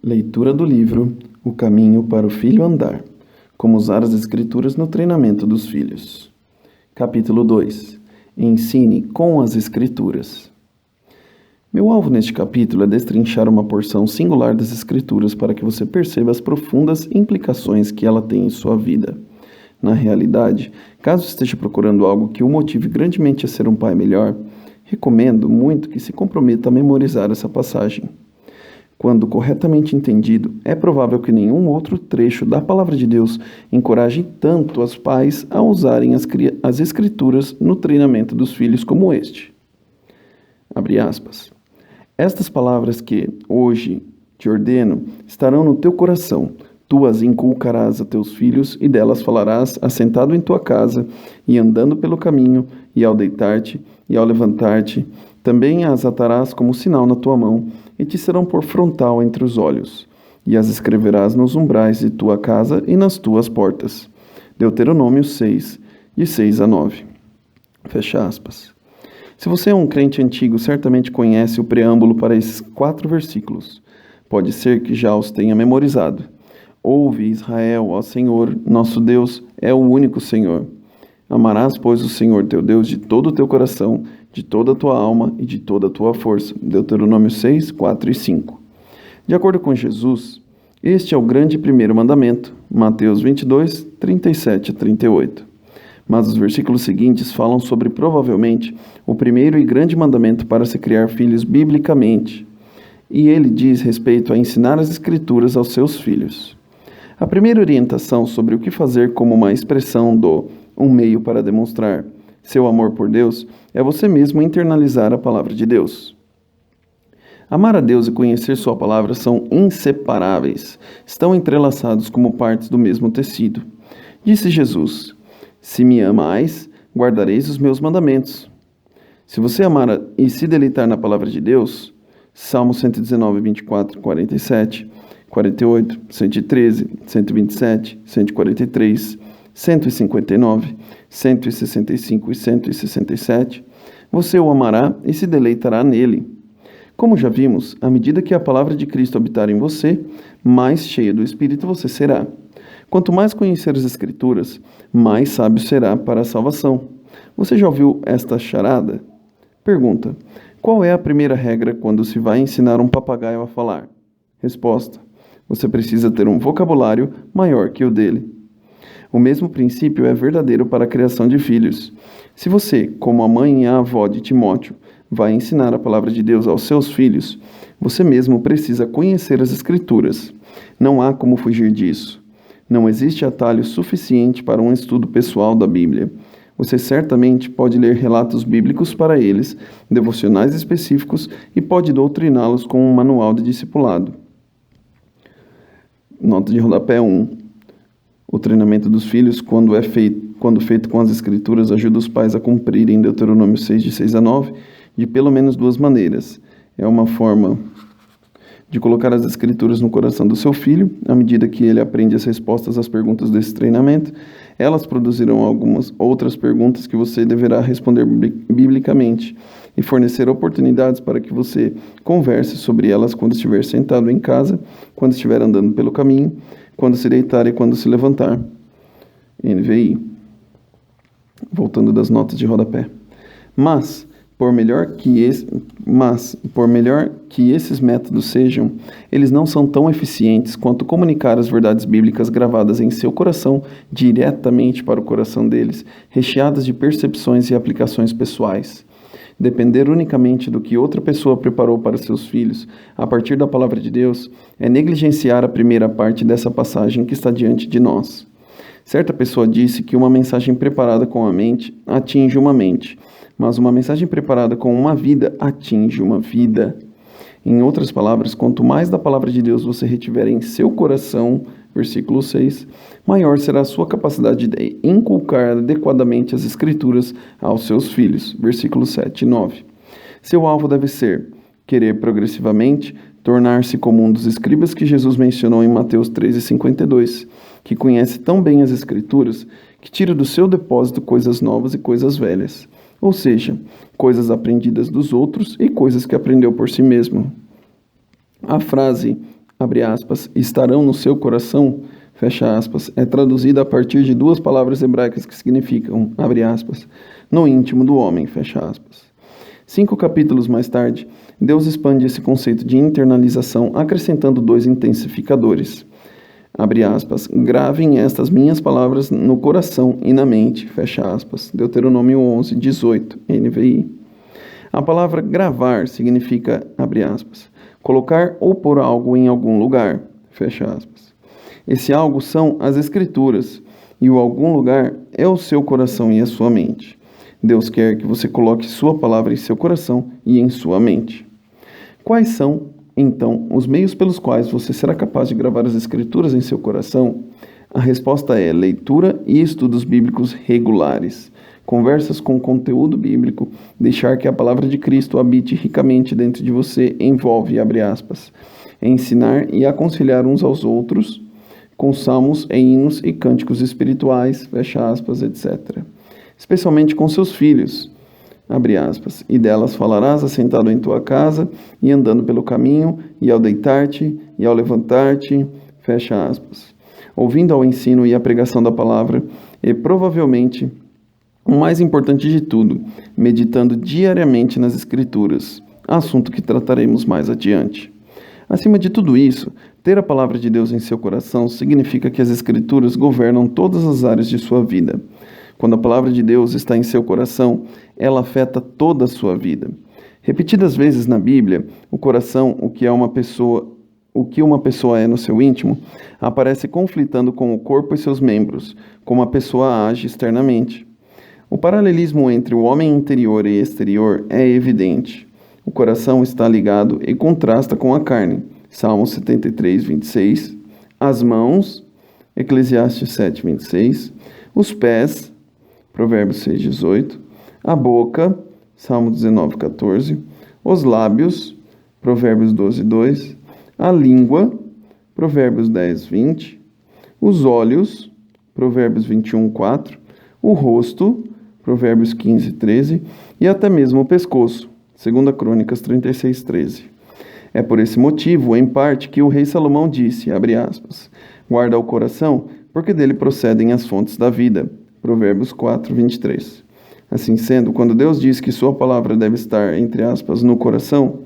Leitura do livro O Caminho para o Filho Andar. Como usar as Escrituras no treinamento dos filhos. Capítulo 2. Ensine com as Escrituras. Meu alvo neste capítulo é destrinchar uma porção singular das Escrituras para que você perceba as profundas implicações que ela tem em sua vida. Na realidade, caso esteja procurando algo que o motive grandemente a ser um pai melhor, recomendo muito que se comprometa a memorizar essa passagem. Quando corretamente entendido, é provável que nenhum outro trecho da Palavra de Deus encoraje tanto os pais a usarem as Escrituras no treinamento dos filhos como este. Abre aspas. Estas palavras que, hoje, te ordeno, estarão no teu coração. Tu as inculcarás a teus filhos e delas falarás assentado em tua casa e andando pelo caminho e ao deitar-te e ao levantar-te. Também as atarás como sinal na tua mão e te serão por frontal entre os olhos. E as escreverás nos umbrais de tua casa e nas tuas portas. Deuteronômio 6, de 6 a 9. Fecha aspas. Se você é um crente antigo, certamente conhece o preâmbulo para esses 4 versículos. Pode ser que já os tenha memorizado. Ouve, Israel, ó Senhor, nosso Deus é o único Senhor. Amarás, pois, o Senhor teu Deus de todo o teu coração, de toda a tua alma e de toda a tua força. Deuteronômio 6, 4 e 5. De acordo com Jesus, este é o grande primeiro mandamento. Mateus 22, 37 a 38. Mas os versículos seguintes falam sobre, provavelmente, o primeiro e grande mandamento para se criar filhos biblicamente. E ele diz respeito a ensinar as Escrituras aos seus filhos. A primeira orientação sobre o que fazer como uma expressão do um meio para demonstrar seu amor por Deus é você mesmo internalizar a palavra de Deus. Amar a Deus e conhecer sua palavra são inseparáveis, estão entrelaçados como partes do mesmo tecido. Disse Jesus: se me amais, guardareis os meus mandamentos. Se você amar e se deleitar na palavra de Deus, Salmo 119, 24, 47, 48, 113, 127, 143, 159, 165 e 167, você o amará e se deleitará nele. Como já vimos, à medida que a palavra de Cristo habitar em você, mais cheio do Espírito você será. Quanto mais conhecer as Escrituras, mais sábio será para a salvação. Você já ouviu esta charada? Pergunta: qual é a primeira regra quando se vai ensinar um papagaio a falar? Resposta: você precisa ter um vocabulário maior que o dele. O mesmo princípio é verdadeiro para a criação de filhos. Se você, como a mãe e a avó de Timóteo, vai ensinar a palavra de Deus aos seus filhos, você mesmo precisa conhecer as Escrituras. Não há como fugir disso. Não existe atalho suficiente para um estudo pessoal da Bíblia. Você certamente pode ler relatos bíblicos para eles, devocionais específicos e pode doutriná-los com um manual de discipulado. Nota de rodapé 1. O treinamento dos filhos, quando feito com as Escrituras, ajuda os pais a cumprirem Deuteronômio 6, de 6 a 9, de pelo menos 2 maneiras. É uma forma de colocar as Escrituras no coração do seu filho, à medida que ele aprende as respostas às perguntas desse treinamento. Elas produzirão algumas outras perguntas que você deverá responder biblicamente e fornecer oportunidades para que você converse sobre elas quando estiver sentado em casa, quando estiver andando pelo caminho, quando se deitar e quando se levantar. NVI. Voltando das notas de rodapé. Mas, por melhor que esses métodos sejam, eles não são tão eficientes quanto comunicar as verdades bíblicas gravadas em seu coração diretamente para o coração deles, recheadas de percepções e aplicações pessoais. Depender unicamente do que outra pessoa preparou para seus filhos, a partir da palavra de Deus, é negligenciar a primeira parte dessa passagem que está diante de nós. Certa pessoa disse que uma mensagem preparada com a mente atinge uma mente, mas uma mensagem preparada com uma vida atinge uma vida. Em outras palavras, quanto mais da palavra de Deus você retiver em seu coração, versículo 6, maior será a sua capacidade de inculcar adequadamente as Escrituras aos seus filhos, versículos 7 e 9. Seu alvo deve ser querer progressivamente tornar-se como um dos escribas que Jesus mencionou em Mateus 13:52, que conhece tão bem as Escrituras que tira do seu depósito coisas novas e coisas velhas, ou seja, coisas aprendidas dos outros e coisas que aprendeu por si mesmo. A frase abre aspas, estarão no seu coração, fecha aspas, é traduzida a partir de duas palavras hebraicas que significam, abre aspas, no íntimo do homem, fecha aspas. 5 capítulos mais tarde, Deus expande esse conceito de internalização acrescentando 2 intensificadores. Abre aspas, gravem estas minhas palavras no coração e na mente, fecha aspas. Deuteronômio 11, 18, NVI. A palavra gravar significa, abre aspas, colocar ou pôr algo em algum lugar, fecha aspas. Esse algo são as Escrituras, e o algum lugar é o seu coração e a sua mente. Deus quer que você coloque sua palavra em seu coração e em sua mente. Quais são, então, os meios pelos quais você será capaz de gravar as Escrituras em seu coração? A resposta é leitura e estudos bíblicos regulares, conversas com conteúdo bíblico, deixar que a palavra de Cristo habite ricamente dentro de você envolve, abre aspas, ensinar e aconselhar uns aos outros com salmos, hinos e cânticos espirituais, fecha aspas, etc. Especialmente com seus filhos, abre aspas, e delas falarás assentado em tua casa e andando pelo caminho e ao deitar-te e ao levantar-te, fecha aspas, ouvindo ao ensino e à pregação da palavra e provavelmente, o mais importante de tudo, meditando diariamente nas Escrituras, assunto que trataremos mais adiante. Acima de tudo isso, ter a palavra de Deus em seu coração significa que as Escrituras governam todas as áreas de sua vida. Quando a palavra de Deus está em seu coração, ela afeta toda a sua vida. Repetidas vezes na Bíblia, o coração, o que uma pessoa é no seu íntimo, aparece conflitando com o corpo e seus membros, como a pessoa age externamente. O paralelismo entre o homem interior e exterior é evidente. O coração está ligado e contrasta com a carne, Salmo 73, 26, as mãos, Eclesiastes 7, 26, os pés, Provérbios 6, 18, a boca, Salmo 19, 14, os lábios, Provérbios 12, 2, a língua, Provérbios 10, 20, os olhos, Provérbios 21, 4, o rosto, Provérbios 15, 13, e até mesmo o pescoço, 2 Crônicas 36, 13. É por esse motivo, em parte, que o rei Salomão disse, abre aspas, guarda o coração, porque dele procedem as fontes da vida. Provérbios 4, 23. Assim sendo, quando Deus diz que sua palavra deve estar, entre aspas, no coração,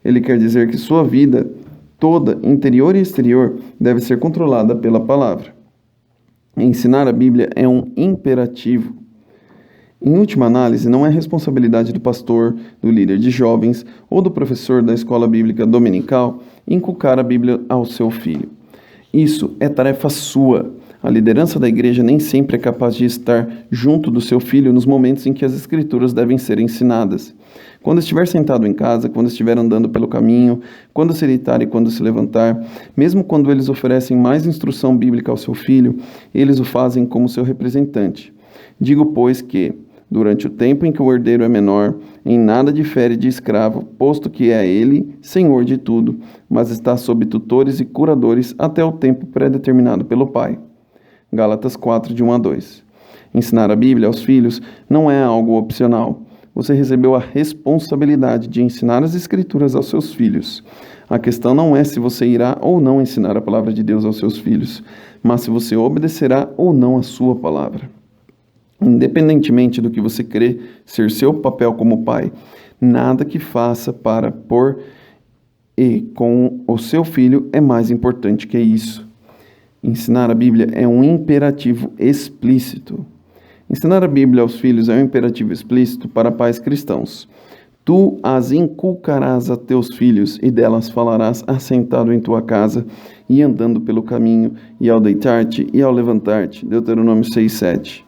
ele quer dizer que sua vida, toda, interior e exterior, deve ser controlada pela palavra. Ensinar a Bíblia é um imperativo. Em última análise, não é responsabilidade do pastor, do líder de jovens ou do professor da escola bíblica dominical inculcar a Bíblia ao seu filho. Isso é tarefa sua. A liderança da igreja nem sempre é capaz de estar junto do seu filho nos momentos em que as Escrituras devem ser ensinadas. Quando estiver sentado em casa, quando estiver andando pelo caminho, quando se deitar e quando se levantar, mesmo quando eles oferecem mais instrução bíblica ao seu filho, eles o fazem como seu representante. Digo, pois, que, durante o tempo em que o herdeiro é menor, em nada difere de escravo, posto que é ele senhor de tudo, mas está sob tutores e curadores até o tempo pré-determinado pelo pai. Gálatas 4, de 1 a 2. Ensinar a Bíblia aos filhos não é algo opcional. Você recebeu a responsabilidade de ensinar as Escrituras aos seus filhos. A questão não é se você irá ou não ensinar a palavra de Deus aos seus filhos, mas se você obedecerá ou não a sua palavra. Independentemente do que você crê ser seu papel como pai, nada que faça para, por e com o seu filho é mais importante que isso. Ensinar a Bíblia é um imperativo explícito. Ensinar a Bíblia aos filhos é um imperativo explícito para pais cristãos. Tu as inculcarás a teus filhos e delas falarás assentado em tua casa e andando pelo caminho e ao deitar-te e ao levantar-te. Deuteronômio 6, 7.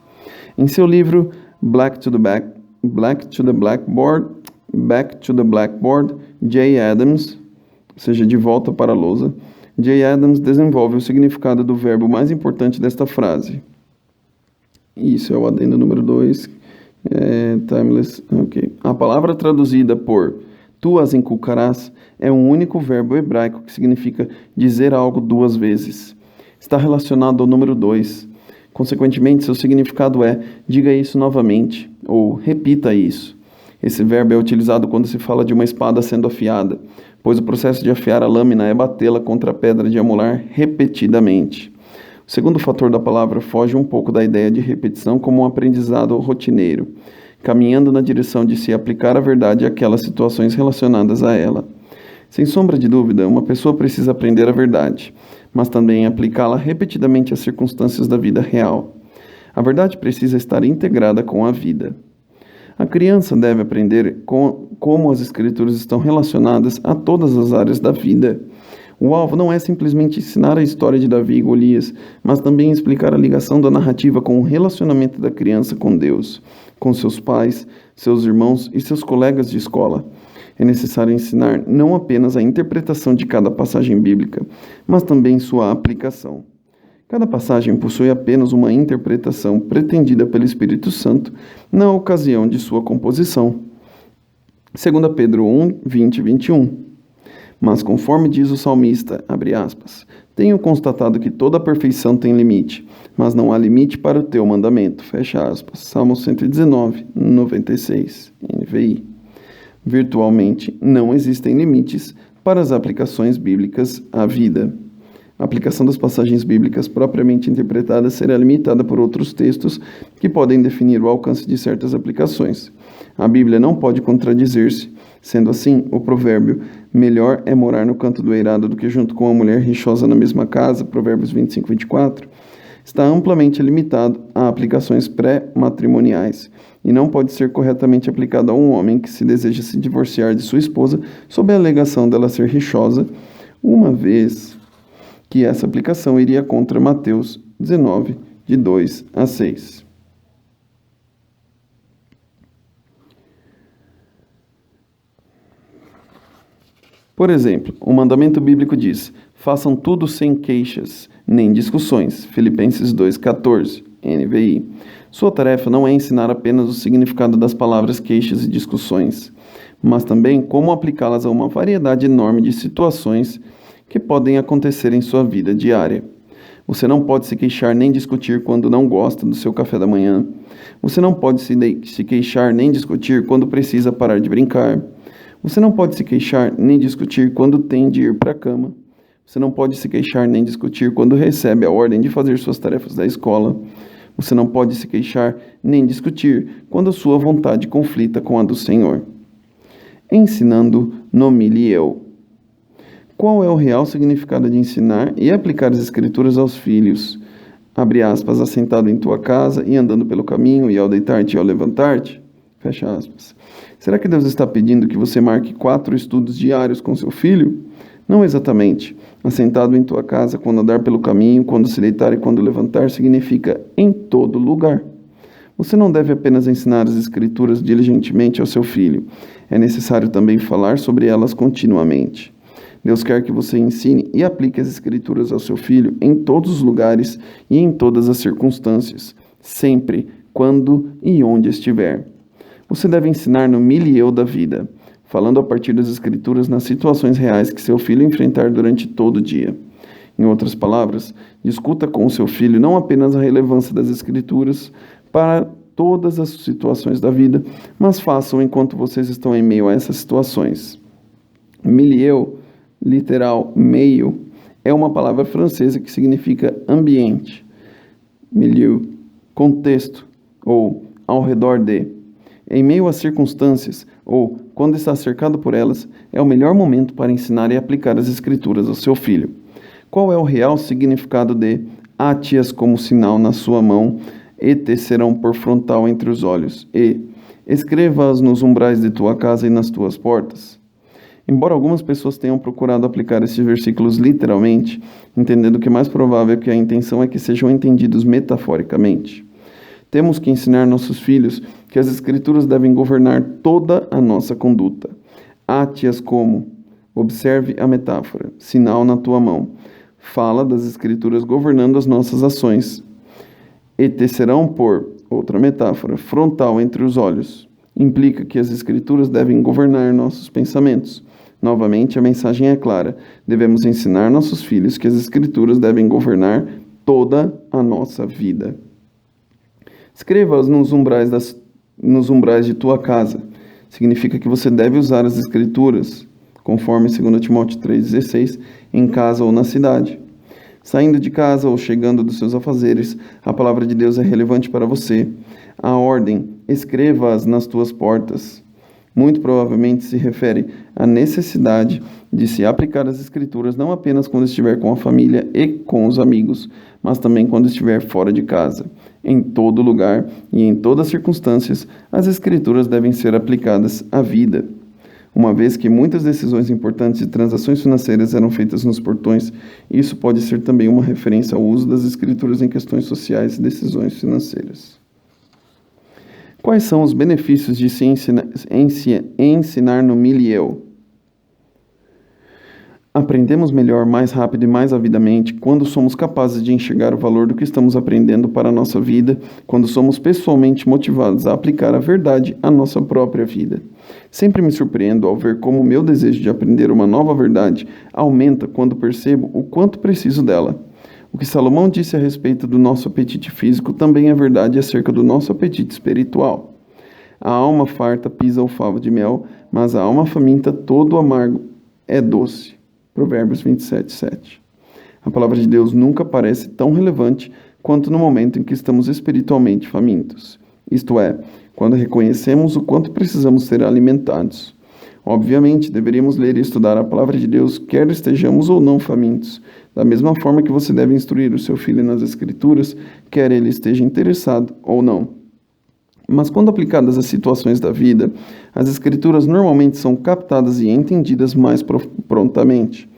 Em seu livro Back to the Blackboard, J. Adams, ou seja, de volta para a lousa, J. Adams desenvolve o significado do verbo mais importante desta frase. Isso é o adendo número 2. Timeless. Okay. A palavra traduzida por tu as inculcarás é um único verbo hebraico que significa dizer algo duas vezes. Está relacionado ao número 2. Consequentemente, seu significado é diga isso novamente ou repita isso. Esse verbo é utilizado quando se fala de uma espada sendo afiada. pois o processo de afiar a lâmina é batê-la contra a pedra de amolar repetidamente. O segundo fator da palavra foge um pouco da ideia de repetição como um aprendizado rotineiro, caminhando na direção de se aplicar a verdade àquelas situações relacionadas a ela. Sem sombra de dúvida, uma pessoa precisa aprender a verdade, mas também aplicá-la repetidamente às circunstâncias da vida real. A verdade precisa estar integrada com a vida. A criança deve aprender como as escrituras estão relacionadas a todas as áreas da vida. O alvo não é simplesmente ensinar a história de Davi e Golias, mas também explicar a ligação da narrativa com o relacionamento da criança com Deus, com seus pais, seus irmãos e seus colegas de escola. É necessário ensinar não apenas a interpretação de cada passagem bíblica, mas também sua aplicação. Cada passagem possui apenas uma interpretação pretendida pelo Espírito Santo na ocasião de sua composição. 2 Pedro 1, 20 e 21. Mas conforme diz o salmista, abre aspas, tenho constatado que toda a perfeição tem limite, mas não há limite para o teu mandamento, fecha aspas. Salmo 119, 96, NVI. Virtualmente, não existem limites para as aplicações bíblicas à vida. A aplicação das passagens bíblicas propriamente interpretadas será limitada por outros textos que podem definir o alcance de certas aplicações. A Bíblia não pode contradizer-se. Sendo assim, o provérbio melhor é morar no canto do eirado do que junto com uma mulher rixosa na mesma casa, Provérbios 25, 24, está amplamente limitado a aplicações pré-matrimoniais e não pode ser corretamente aplicado a um homem que se deseja se divorciar de sua esposa sob a alegação dela ser rixosa, uma vez que essa aplicação iria contra Mateus 19, de 2 a 6. Por exemplo, o mandamento bíblico diz, façam tudo sem queixas, nem discussões, Filipenses 2,14, NVI. Sua tarefa não é ensinar apenas o significado das palavras queixas e discussões, mas também como aplicá-las a uma variedade enorme de situações que podem acontecer em sua vida diária. Você não pode se queixar nem discutir quando não gosta do seu café da manhã. Você não pode se queixar nem discutir quando precisa parar de brincar. Você não pode se queixar nem discutir quando tem de ir para a cama. Você não pode se queixar nem discutir quando recebe a ordem de fazer suas tarefas da escola. Você não pode se queixar nem discutir quando a sua vontade conflita com a do Senhor. Ensinando no milieu. Qual é o real significado de ensinar e aplicar as Escrituras aos filhos? Abre aspas, assentado em tua casa e andando pelo caminho e ao deitar-te e ao levantar-te? Fecha aspas. Será que Deus está pedindo que você marque 4 estudos diários com seu filho? Não exatamente. Assentado em tua casa, quando andar pelo caminho, quando se deitar e quando levantar, significa em todo lugar. Você não deve apenas ensinar as Escrituras diligentemente ao seu filho. É necessário também falar sobre elas continuamente. Deus quer que você ensine e aplique as Escrituras ao seu filho em todos os lugares e em todas as circunstâncias, sempre, quando e onde estiver. Você deve ensinar no milieu da vida, falando a partir das Escrituras nas situações reais que seu filho enfrentar durante todo o dia. Em outras palavras, discuta com o seu filho não apenas a relevância das Escrituras para todas as situações da vida, mas façam enquanto vocês estão em meio a essas situações. Milieu, literal, meio, é uma palavra francesa que significa ambiente. Milieu, contexto, ou ao redor de. Em meio às circunstâncias, ou quando está cercado por elas, é o melhor momento para ensinar e aplicar as Escrituras ao seu filho. Qual é o real significado de ate-as como sinal na sua mão e te serão por frontal entre os olhos, e escreva-as nos umbrais de tua casa e nas tuas portas? Embora algumas pessoas tenham procurado aplicar esses versículos literalmente, entendendo que é mais provável que a intenção é que sejam entendidos metaforicamente. Temos que ensinar nossos filhos que as Escrituras devem governar toda a nossa conduta. Ate-as como, observe a metáfora, sinal na tua mão. Fala das Escrituras governando as nossas ações. E te serão por, outra metáfora, frontal entre os olhos. Implica que as Escrituras devem governar nossos pensamentos. Novamente, a mensagem é clara. Devemos ensinar nossos filhos que as Escrituras devem governar toda a nossa vida. Escreva-as nos umbrais de tua casa. Significa que você deve usar as Escrituras conforme 2 Timóteo 3,16, em casa ou na cidade. Saindo de casa ou chegando dos seus afazeres, a palavra de Deus é relevante para você. A ordem, escreva-as nas tuas portas, muito provavelmente se refere à necessidade de se aplicar as Escrituras não apenas quando estiver com a família e com os amigos, mas também quando estiver fora de casa. Em todo lugar e em todas as circunstâncias, as Escrituras devem ser aplicadas à vida. Uma vez que muitas decisões importantes de transações financeiras eram feitas nos portões, isso pode ser também uma referência ao uso das Escrituras em questões sociais e decisões financeiras. Quais são os benefícios de se ensinar no milieu? Aprendemos melhor, mais rápido e mais avidamente quando somos capazes de enxergar o valor do que estamos aprendendo para a nossa vida, quando somos pessoalmente motivados a aplicar a verdade à nossa própria vida. Sempre me surpreendo ao ver como o meu desejo de aprender uma nova verdade aumenta quando percebo o quanto preciso dela. O que Salomão disse a respeito do nosso apetite físico também é verdade acerca do nosso apetite espiritual. A alma farta pisa o favo de mel, mas a alma faminta todo amargo é doce. Provérbios 27:7. A palavra de Deus nunca parece tão relevante quanto no momento em que estamos espiritualmente famintos. Isto é, quando reconhecemos o quanto precisamos ser alimentados. Obviamente, deveríamos ler e estudar a palavra de Deus, quer estejamos ou não famintos. Da mesma forma que você deve instruir o seu filho nas Escrituras, quer ele esteja interessado ou não. Mas quando aplicadas às situações da vida, as Escrituras normalmente são captadas e entendidas mais prontamente.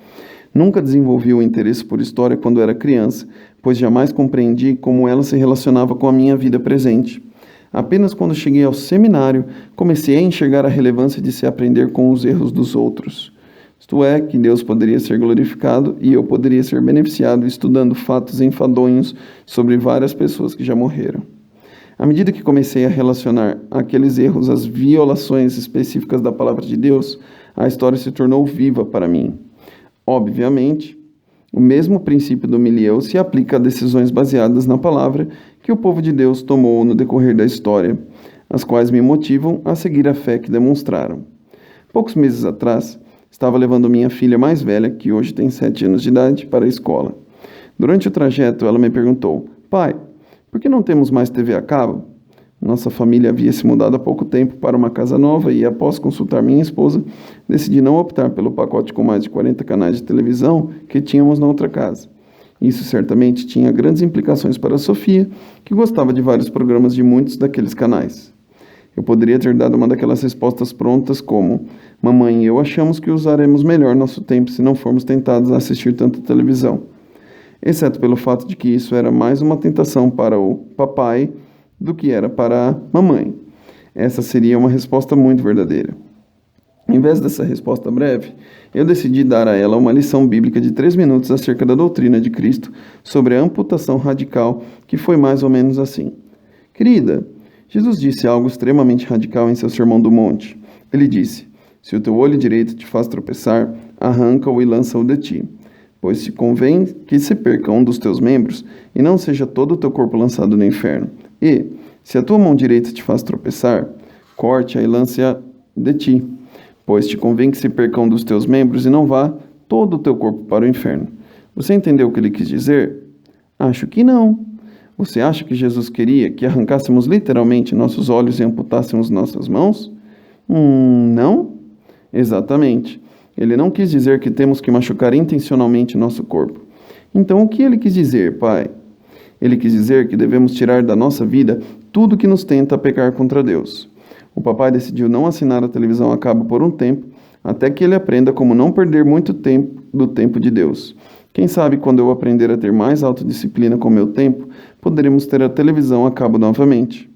Nunca desenvolvi o interesse por história quando era criança, pois jamais compreendi como ela se relacionava com a minha vida presente. Apenas quando cheguei ao seminário, comecei a enxergar a relevância de se aprender com os erros dos outros. Isto é, que Deus poderia ser glorificado e eu poderia ser beneficiado estudando fatos enfadonhos sobre várias pessoas que já morreram. À medida que comecei a relacionar aqueles erros às violações específicas da palavra de Deus, a história se tornou viva para mim. Obviamente, o mesmo princípio do milieu se aplica a decisões baseadas na palavra que o povo de Deus tomou no decorrer da história, as quais me motivam a seguir a fé que demonstraram. Poucos meses atrás, estava levando minha filha mais velha, que hoje tem 7 anos de idade, para a escola. Durante o trajeto, ela me perguntou: "Pai, por que não temos mais TV a cabo?" Nossa família havia se mudado há pouco tempo para uma casa nova e, após consultar minha esposa, decidi não optar pelo pacote com mais de 40 canais de televisão que tínhamos na outra casa. Isso certamente tinha grandes implicações para Sofia, que gostava de vários programas de muitos daqueles canais. Eu poderia ter dado uma daquelas respostas prontas como: "Mamãe e eu achamos que usaremos melhor nosso tempo se não formos tentados a assistir tanta televisão." Exceto pelo fato de que isso era mais uma tentação para o papai do que era para a mamãe. Essa seria uma resposta muito verdadeira. Em vez dessa resposta breve, eu decidi dar a ela uma lição bíblica de 3 minutos acerca da doutrina de Cristo sobre a amputação radical, que foi mais ou menos assim: "Querida, Jesus disse algo extremamente radical em seu Sermão do Monte. Ele disse: se o teu olho direito te faz tropeçar, arranca-o e lança-o de ti. Pois te convém que se perca um dos teus membros, e não seja todo o teu corpo lançado no inferno. E, se a tua mão direita te faz tropeçar, corte-a e lance-a de ti. Pois te convém que se perca um dos teus membros, e não vá todo o teu corpo para o inferno." Você entendeu o que ele quis dizer? Acho que não. Você acha que Jesus queria que arrancássemos literalmente nossos olhos e amputássemos nossas mãos? Não? Exatamente. Ele não quis dizer que temos que machucar intencionalmente nosso corpo. Então, o que ele quis dizer, pai? Ele quis dizer que devemos tirar da nossa vida tudo que nos tenta a pecar contra Deus. O papai decidiu não assinar a televisão a cabo por um tempo, até que ele aprenda como não perder muito tempo do tempo de Deus. Quem sabe, quando eu aprender a ter mais autodisciplina com o meu tempo, poderemos ter a televisão a cabo novamente.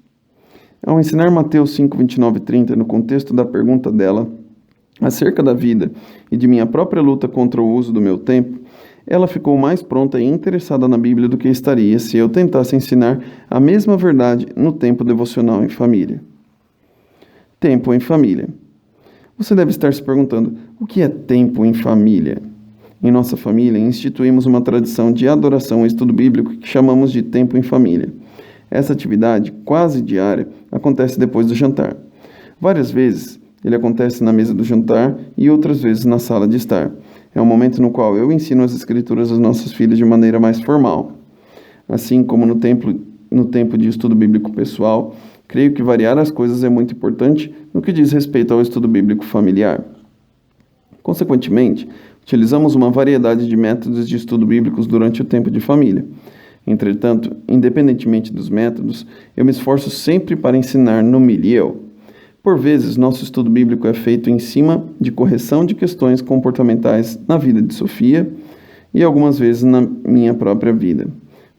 Ao ensinar Mateus 5, 29 e 30 no contexto da pergunta dela acerca da vida e de minha própria luta contra o uso do meu tempo, ela ficou mais pronta e interessada na Bíblia do que estaria se eu tentasse ensinar a mesma verdade no tempo devocional em família. Tempo em família. Você deve estar se perguntando: o que é tempo em família? Em nossa família, instituímos uma tradição de adoração e estudo bíblico que chamamos de tempo em família. Essa atividade, quase diária, acontece depois do jantar. Várias vezes, Ele acontece na mesa do jantar e outras vezes na sala de estar. É um momento no qual eu ensino as Escrituras aos nossos filhos de maneira mais formal. Assim como no tempo de estudo bíblico pessoal, creio que variar as coisas é muito importante no que diz respeito ao estudo bíblico familiar. Consequentemente, utilizamos uma variedade de métodos de estudo bíblicos durante o tempo de família. Entretanto, independentemente dos métodos, eu me esforço sempre para ensinar no milieu. Por vezes, nosso estudo bíblico é feito em cima de correção de questões comportamentais na vida de Sofia e algumas vezes na minha própria vida.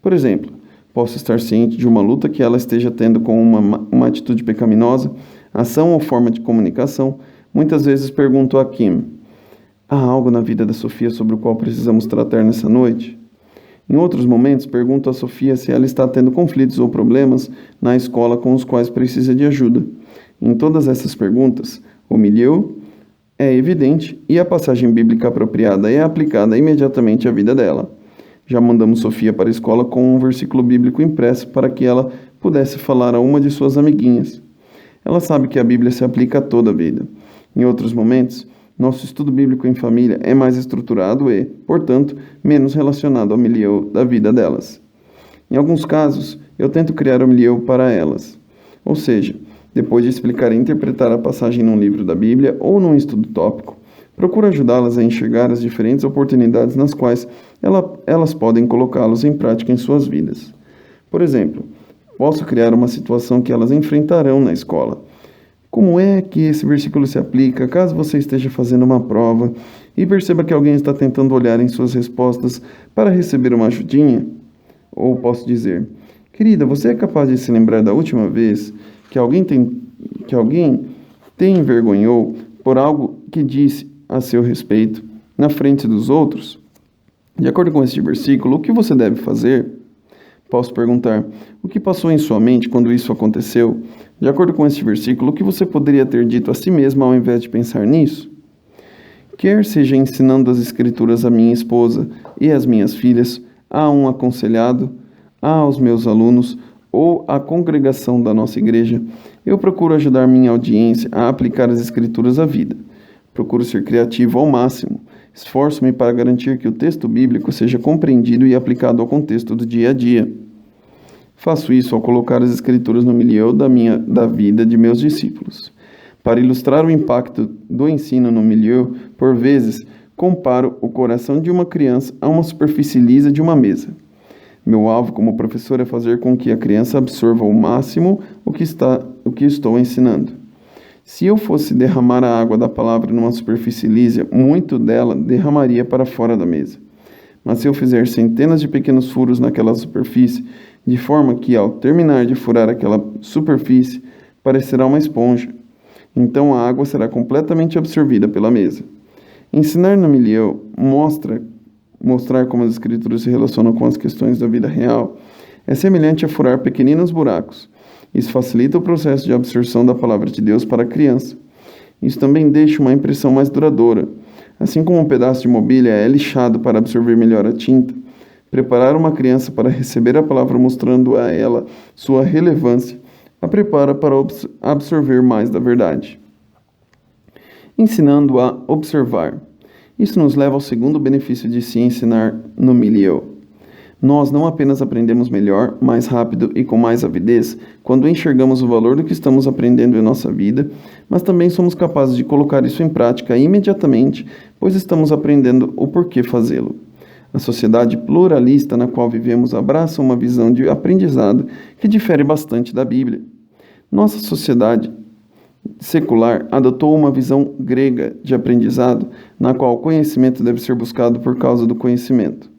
Por exemplo, posso estar ciente de uma luta que ela esteja tendo com uma atitude pecaminosa, ação ou forma de comunicação. Muitas vezes pergunto a Kim: há algo na vida da Sofia sobre o qual precisamos tratar nessa noite? Em outros momentos, pergunto a Sofia se ela está tendo conflitos ou problemas na escola com os quais precisa de ajuda. Em todas essas perguntas, o milieu é evidente e a passagem bíblica apropriada é aplicada imediatamente à vida dela. Já mandamos Sofia para a escola com um versículo bíblico impresso para que ela pudesse falar a uma de suas amiguinhas. Ela sabe que a Bíblia se aplica a toda a vida. Em outros momentos, nosso estudo bíblico em família é mais estruturado e, portanto, menos relacionado ao milieu da vida delas. Em alguns casos, eu tento criar o milieu para elas. Ou seja, depois de explicar e interpretar a passagem num livro da Bíblia ou num estudo tópico, procuro ajudá-las a enxergar as diferentes oportunidades nas quais elas podem colocá-los em prática em suas vidas. Por exemplo, posso criar uma situação que elas enfrentarão na escola. Como é que esse versículo se aplica caso você esteja fazendo uma prova e perceba que alguém está tentando olhar em suas respostas para receber uma ajudinha? Ou posso dizer: querida, você é capaz de se lembrar da última vez que alguém te envergonhou por algo que disse a seu respeito na frente dos outros? De acordo com este versículo, o que você deve fazer? Posso perguntar: o que passou em sua mente quando isso aconteceu? De acordo com este versículo, o que você poderia ter dito a si mesma ao invés de pensar nisso? Quer seja ensinando as Escrituras à minha esposa e às minhas filhas, a um aconselhado, aos meus alunos ou à congregação da nossa igreja, eu procuro ajudar minha audiência a aplicar as Escrituras à vida. Procuro ser criativo ao máximo. Esforço-me para garantir que o texto bíblico seja compreendido e aplicado ao contexto do dia a dia. Faço isso ao colocar as Escrituras no milieu da vida de meus discípulos. Para ilustrar o impacto do ensino no milieu, por vezes, comparo o coração de uma criança a uma superfície lisa de uma mesa. Meu alvo como professor é fazer com que a criança absorva ao máximo o que estou ensinando. Se eu fosse derramar a água da palavra numa superfície lisa, muito dela derramaria para fora da mesa. Mas se eu fizer centenas de pequenos furos naquela superfície, de forma que ao terminar de furar aquela superfície, parecerá uma esponja, então a água será completamente absorvida pela mesa. Ensinar no milieu mostrar como as Escrituras se relacionam com as questões da vida real, é semelhante a furar pequeninos buracos. Isso facilita o processo de absorção da palavra de Deus para a criança. Isso também deixa uma impressão mais duradoura. Assim como um pedaço de mobília é lixado para absorver melhor a tinta, preparar uma criança para receber a palavra mostrando a ela sua relevância, a prepara para absorver mais da verdade. Ensinando a observar. Isso nos leva ao segundo benefício de se ensinar no milieu. Nós não apenas aprendemos melhor, mais rápido e com mais avidez quando enxergamos o valor do que estamos aprendendo em nossa vida, mas também somos capazes de colocar isso em prática imediatamente, pois estamos aprendendo o porquê fazê-lo. A sociedade pluralista na qual vivemos abraça uma visão de aprendizado que difere bastante da Bíblia. Nossa sociedade secular adotou uma visão grega de aprendizado, na qual o conhecimento deve ser buscado por causa do conhecimento.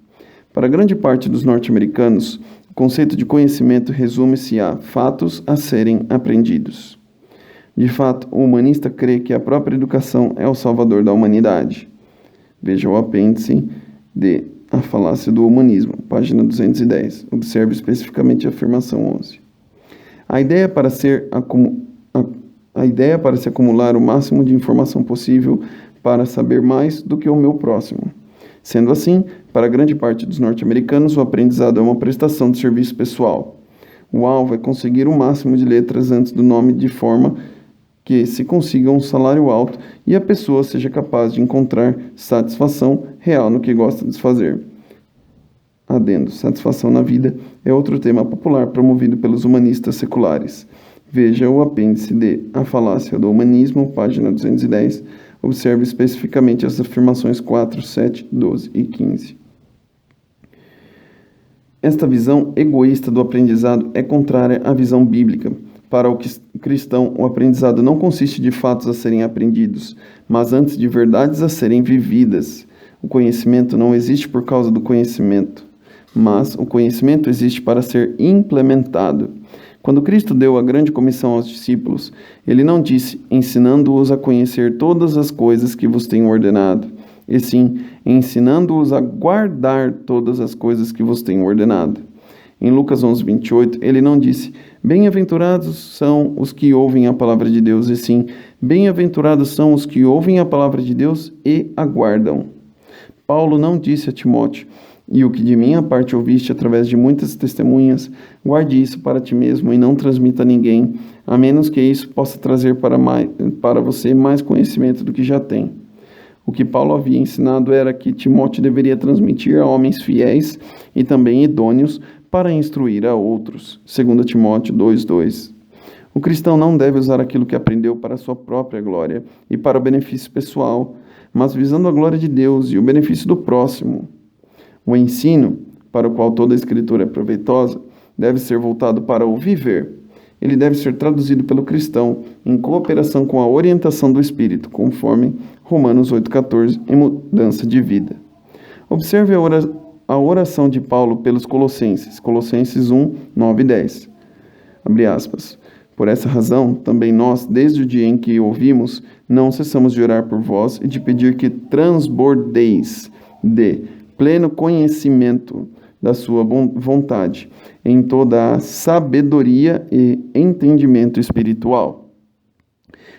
Para grande parte dos norte-americanos, o conceito de conhecimento resume-se a fatos a serem aprendidos. De fato, o humanista crê que a própria educação é o salvador da humanidade. Veja o apêndice de A Falácia do Humanismo, página 210. Observe especificamente a afirmação 11. A ideia para se acumular o máximo de informação possível para saber mais do que o meu próximo. Sendo assim, para grande parte dos norte-americanos, o aprendizado é uma prestação de serviço pessoal. O alvo é conseguir o máximo de letras antes do nome de forma que se consiga um salário alto e a pessoa seja capaz de encontrar satisfação real no que gosta de fazer. Adendo, satisfação na vida é outro tema popular promovido pelos humanistas seculares. Veja o apêndice de A Falácia do Humanismo, página 210. Observe especificamente as afirmações 4, 7, 12 e 15. Esta visão egoísta do aprendizado é contrária à visão bíblica. Para o cristão, o aprendizado não consiste de fatos a serem aprendidos, mas antes de verdades a serem vividas. O conhecimento não existe por causa do conhecimento, mas o conhecimento existe para ser implementado. Quando Cristo deu a grande comissão aos discípulos, ele não disse, ensinando-os a conhecer todas as coisas que vos tenho ordenado, e sim, ensinando-os a guardar todas as coisas que vos tenho ordenado. Em Lucas 11:28, ele não disse, bem-aventurados são os que ouvem a palavra de Deus, e sim, bem-aventurados são os que ouvem a palavra de Deus e aguardam. Paulo não disse a Timóteo, e o que de minha parte ouviste através de muitas testemunhas, guarde isso para ti mesmo e não transmita a ninguém, a menos que isso possa trazer para você mais conhecimento do que já tem. O que Paulo havia ensinado era que Timóteo deveria transmitir a homens fiéis e também idôneos para instruir a outros. 2 Timóteo 2:2. O cristão não deve usar aquilo que aprendeu para a sua própria glória e para o benefício pessoal, mas visando a glória de Deus e o benefício do próximo. O ensino, para o qual toda a Escritura é proveitosa, deve ser voltado para o viver. Ele deve ser traduzido pelo cristão em cooperação com a orientação do Espírito, conforme Romanos 8,14, em mudança de vida. Observe a oração de Paulo pelos Colossenses, Colossenses 1, 9 e 10. Abre aspas. Por essa razão, também nós, desde o dia em que ouvimos, não cessamos de orar por vós e de pedir que transbordeis de pleno conhecimento da sua vontade, em toda a sabedoria e entendimento espiritual.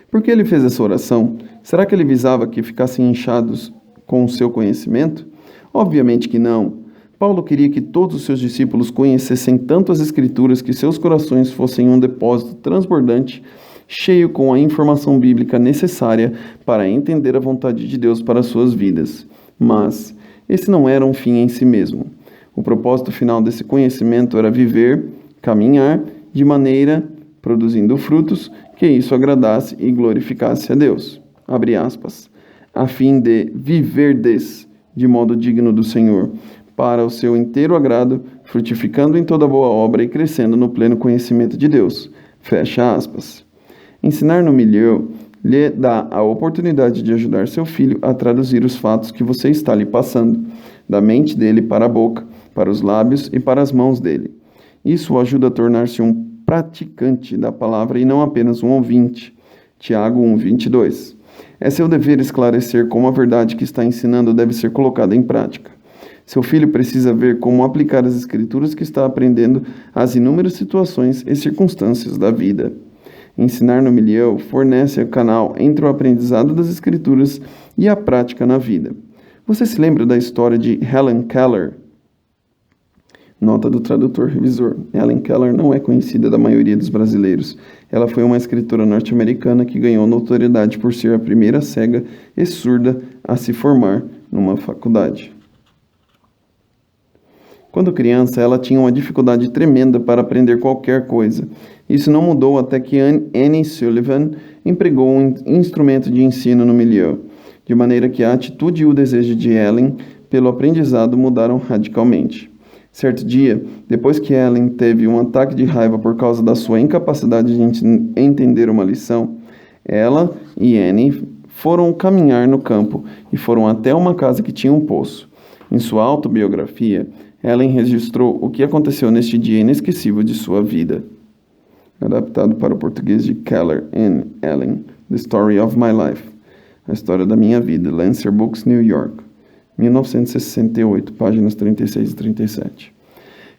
Por que ele fez essa oração? Será que ele visava que ficassem inchados com o seu conhecimento? Obviamente que não. Paulo queria que todos os seus discípulos conhecessem tanto as Escrituras que seus corações fossem um depósito transbordante, cheio com a informação bíblica necessária para entender a vontade de Deus para suas vidas. Mas esse não era um fim em si mesmo. O propósito final desse conhecimento era viver, caminhar, de maneira, produzindo frutos, que isso agradasse e glorificasse a Deus. Abre aspas. A fim de viverdes de modo digno do Senhor, para o seu inteiro agrado, frutificando em toda boa obra e crescendo no pleno conhecimento de Deus. Fecha aspas. Ensinar no milieu lhe dá a oportunidade de ajudar seu filho a traduzir os fatos que você está lhe passando, da mente dele para a boca, para os lábios e para as mãos dele. Isso o ajuda a tornar-se um praticante da palavra e não apenas um ouvinte. Tiago 1:22. É seu dever esclarecer como a verdade que está ensinando deve ser colocada em prática. Seu filho precisa ver como aplicar as escrituras que está aprendendo às inúmeras situações e circunstâncias da vida. Ensinar no milieu fornece o canal entre o aprendizado das escrituras e a prática na vida. Você se lembra da história de Helen Keller? Nota do tradutor revisor. Helen Keller não é conhecida da maioria dos brasileiros. Ela foi uma escritora norte-americana que ganhou notoriedade por ser a primeira cega e surda a se formar numa faculdade. Quando criança, ela tinha uma dificuldade tremenda para aprender qualquer coisa. Isso não mudou até que Annie Sullivan empregou um instrumento de ensino no milieu, de maneira que a atitude e o desejo de Helen pelo aprendizado mudaram radicalmente. Certo dia, depois que Helen teve um ataque de raiva por causa da sua incapacidade de entender uma lição, ela e Annie foram caminhar no campo e foram até uma casa que tinha um poço. Em sua autobiografia, Helen registrou o que aconteceu neste dia inesquecível de sua vida. Adaptado para o português de Keller and Helen, The Story of My Life. A História da Minha Vida, Lancer Books, New York, 1968, páginas 36 e 37.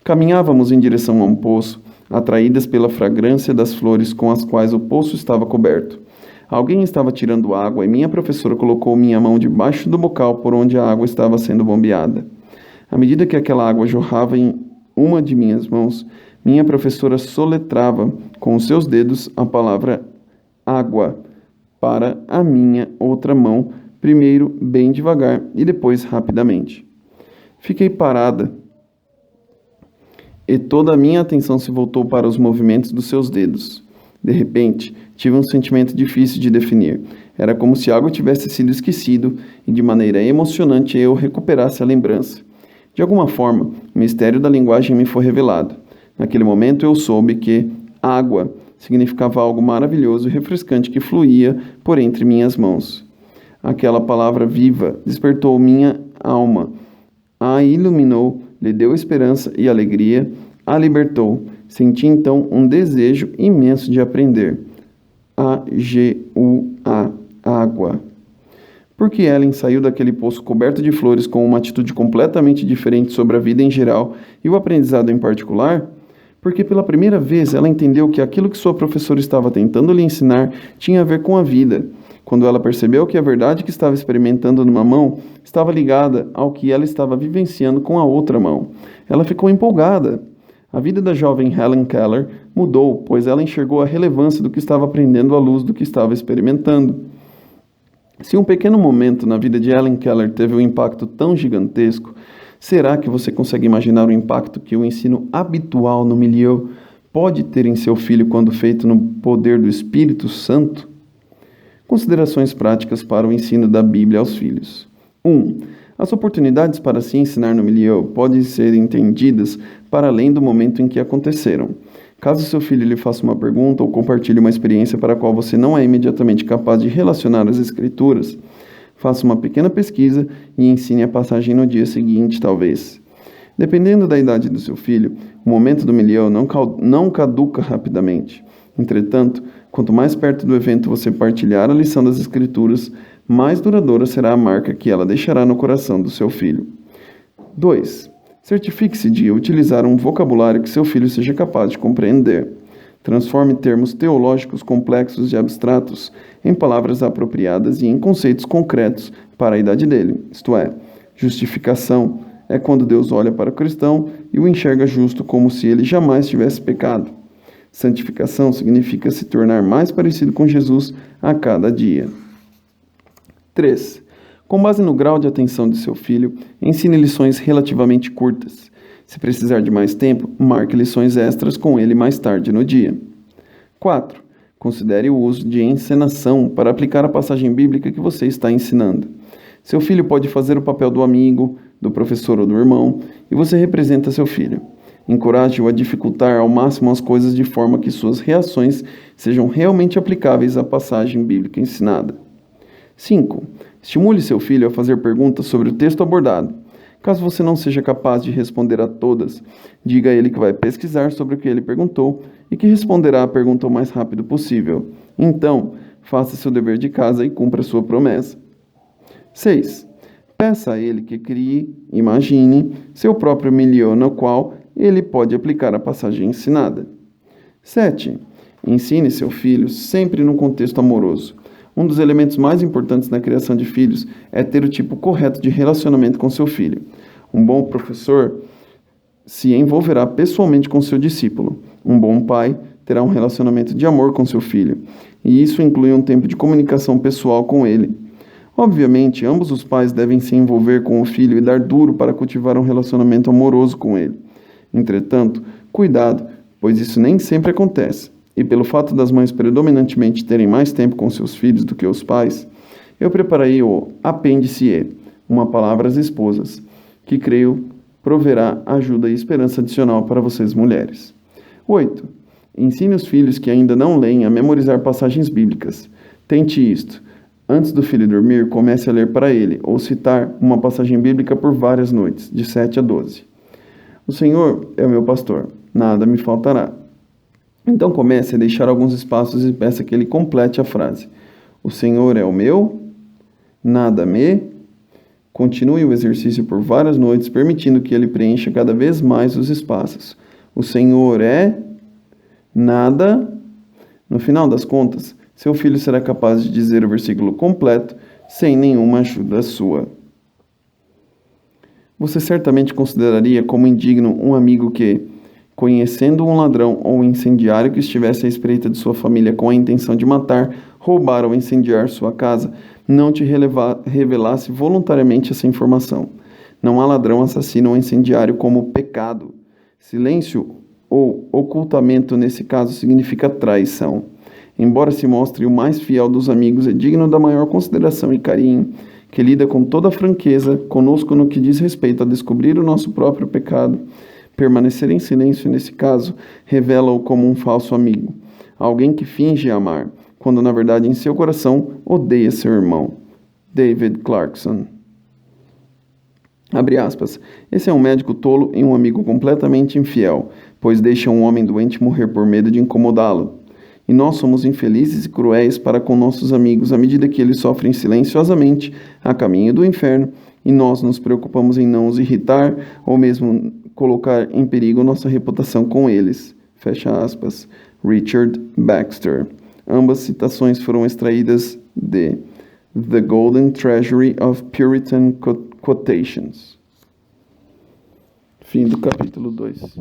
Caminhávamos em direção a um poço, atraídas pela fragrância das flores com as quais o poço estava coberto. Alguém estava tirando água e minha professora colocou minha mão debaixo do bocal por onde a água estava sendo bombeada. À medida que aquela água jorrava em uma de minhas mãos, minha professora soletrava com os seus dedos a palavra água para a minha outra mão, primeiro bem devagar e depois rapidamente. Fiquei parada e toda a minha atenção se voltou para os movimentos dos seus dedos. De repente, tive um sentimento difícil de definir. Era como se algo tivesse sido esquecido e de maneira emocionante eu recuperasse a lembrança. De alguma forma, o mistério da linguagem me foi revelado. Naquele momento eu soube que água significava algo maravilhoso e refrescante que fluía por entre minhas mãos. Aquela palavra viva despertou minha alma, a iluminou, lhe deu esperança e alegria, a libertou. Senti então um desejo imenso de aprender. A-G-U-A, água. Porque Ellen saiu daquele poço coberto de flores com uma atitude completamente diferente sobre a vida em geral e o aprendizado em particular? Porque pela primeira vez ela entendeu que aquilo que sua professora estava tentando lhe ensinar tinha a ver com a vida. Quando ela percebeu que a verdade que estava experimentando numa mão estava ligada ao que ela estava vivenciando com a outra mão, ela ficou empolgada. A vida da jovem Helen Keller mudou, pois ela enxergou a relevância do que estava aprendendo à luz do que estava experimentando. Se um pequeno momento na vida de Helen Keller teve um impacto tão gigantesco, será que você consegue imaginar o impacto que o ensino habitual no milieu pode ter em seu filho quando feito no poder do Espírito Santo? Considerações práticas para o ensino da Bíblia aos filhos. 1. As oportunidades para se ensinar no milieu podem ser entendidas para além do momento em que aconteceram. Caso seu filho lhe faça uma pergunta ou compartilhe uma experiência para a qual você não é imediatamente capaz de relacionar as Escrituras, faça uma pequena pesquisa e ensine a passagem no dia seguinte, talvez. Dependendo da idade do seu filho, o momento do milieu não caduca rapidamente. Entretanto, quanto mais perto do evento você partilhar a lição das Escrituras, mais duradoura será a marca que ela deixará no coração do seu filho. 2. Certifique-se de utilizar um vocabulário que seu filho seja capaz de compreender. Transforme termos teológicos complexos e abstratos em palavras apropriadas e em conceitos concretos para a idade dele, isto é, justificação é quando Deus olha para o cristão e o enxerga justo como se ele jamais tivesse pecado. Santificação significa se tornar mais parecido com Jesus a cada dia. 3. Com base no grau de atenção de seu filho, ensine lições relativamente curtas. Se precisar de mais tempo, marque lições extras com ele mais tarde no dia. 4. Considere o uso de encenação para aplicar a passagem bíblica que você está ensinando. Seu filho pode fazer o papel do amigo, do professor ou do irmão, e você representa seu filho. Encoraje-o a dificultar ao máximo as coisas de forma que suas reações sejam realmente aplicáveis à passagem bíblica ensinada. 5. Estimule seu filho a fazer perguntas sobre o texto abordado. Caso você não seja capaz de responder a todas, diga a ele que vai pesquisar sobre o que ele perguntou e que responderá a pergunta o mais rápido possível. Então, faça seu dever de casa e cumpra sua promessa. 6. Peça a ele que imagine seu próprio milieu no qual ele pode aplicar a passagem ensinada. 7. Ensine seu filho sempre num contexto amoroso. Um dos elementos mais importantes na criação de filhos é ter o tipo correto de relacionamento com seu filho. Um bom professor se envolverá pessoalmente com seu discípulo. Um bom pai terá um relacionamento de amor com seu filho, e isso inclui um tempo de comunicação pessoal com ele. Obviamente, ambos os pais devem se envolver com o filho e dar duro para cultivar um relacionamento amoroso com ele. Entretanto, cuidado, pois isso nem sempre acontece. E pelo fato das mães predominantemente terem mais tempo com seus filhos do que os pais, eu preparei o apêndice E, uma palavra às esposas, que creio proverá ajuda e esperança adicional para vocês mulheres. 8. Ensine os filhos que ainda não leem a memorizar passagens bíblicas. Tente isto. Antes do filho dormir, comece a ler para ele, ou citar uma passagem bíblica por várias noites, de 7 a 12. O Senhor é o meu pastor, nada me faltará. Então comece a deixar alguns espaços e peça que ele complete a frase. O Senhor é o meu, nada me. Continue o exercício por várias noites, permitindo que ele preencha cada vez mais os espaços. O Senhor é, nada. No final das contas, seu filho será capaz de dizer o versículo completo sem nenhuma ajuda sua. Você certamente consideraria como indigno um amigo que, conhecendo um ladrão ou um incendiário que estivesse à espreita de sua família com a intenção de matar, roubar ou incendiar sua casa, não te revelasse voluntariamente essa informação. Não há ladrão, assassino ou incendiário como pecado. Silêncio ou ocultamento nesse caso significa traição. Embora se mostre o mais fiel dos amigos, é digno da maior consideração e carinho, que lida com toda franqueza conosco no que diz respeito a descobrir o nosso próprio pecado. Permanecer em silêncio nesse caso revela-o como um falso amigo, alguém que finge amar, quando na verdade em seu coração odeia seu irmão. David Clarkson. Abre aspas. Esse é um médico tolo e um amigo completamente infiel, pois deixa um homem doente morrer por medo de incomodá-lo. E nós somos infelizes e cruéis para com nossos amigos à medida que eles sofrem silenciosamente a caminho do inferno, e nós nos preocupamos em não os irritar ou mesmo colocar em perigo nossa reputação com eles. Fecha aspas. Richard Baxter. Ambas citações foram extraídas de The Golden Treasury of Puritan Quotations. Fim do capítulo 2.